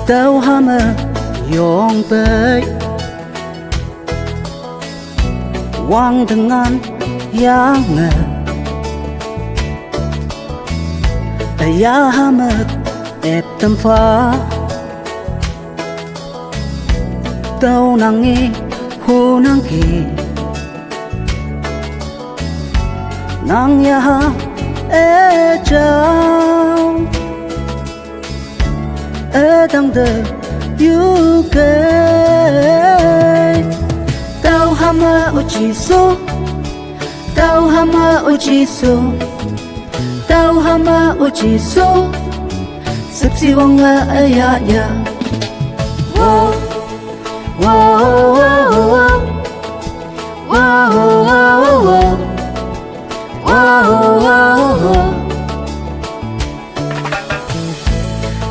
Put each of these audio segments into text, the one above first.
Tao HAME yong bay Wang dengan yang Ya HAME ép tâm pha Tao nangi hu nangi Nang ya ha e chao E đang đời yêu kê Tao HAME o JESU Tao HAME o JESU Tao HAME o JESU Sắp si wang ya ya Wow Wow wow wow wow wow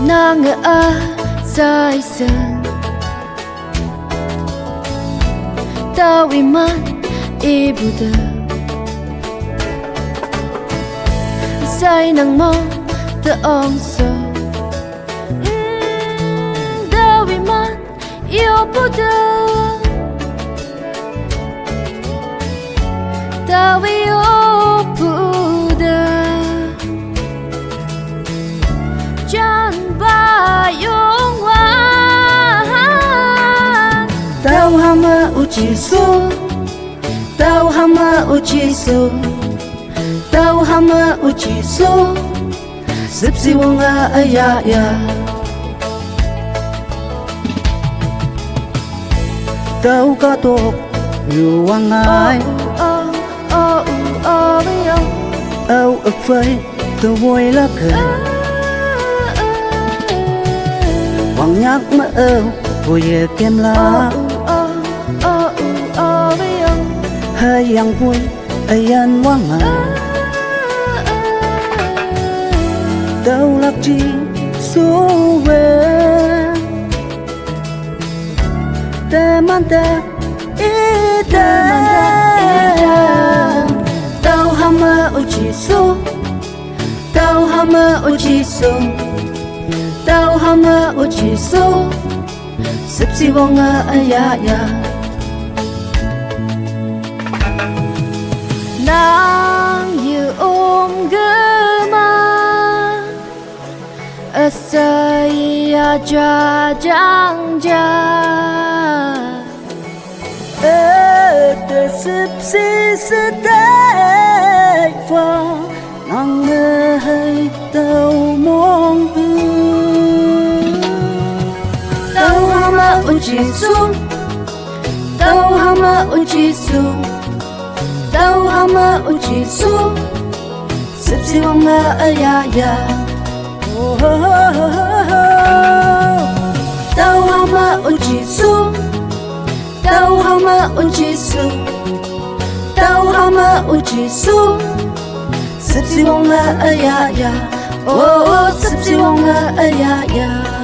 Nang a sai sen Tao iman ibuda Sai nang mo the ong so Tao iman yêu buda Tao yêu buda Chan ba yong wan Tao HAME o JESU Tao HAME o JESU Tao HAME o JESU Sắp si wang ya ya Tao có thuộc nhiều wang ai Âu ức phơi tôi vui lá cười Wang nhắc mơ âu vui kem lá Hơi yang vui ai ăn wang à Tao lạc chi số về Te manda ida Tao HAME o JESU Tao HAME o JESU Tao HAME o JESU Sắp si wang ya ya Nang yu gema Asai aja jang ja Te sắp si se tay pha Nang hay tao mong Tao HAME o JESU Tao HAME o JESU Tao HAME o JESU Sắp si wang ya ya Tao HAME o JESU Tao HAME o JESU Tao HAME o JESU Sắp si wang ya ya Sắp si wang ya ya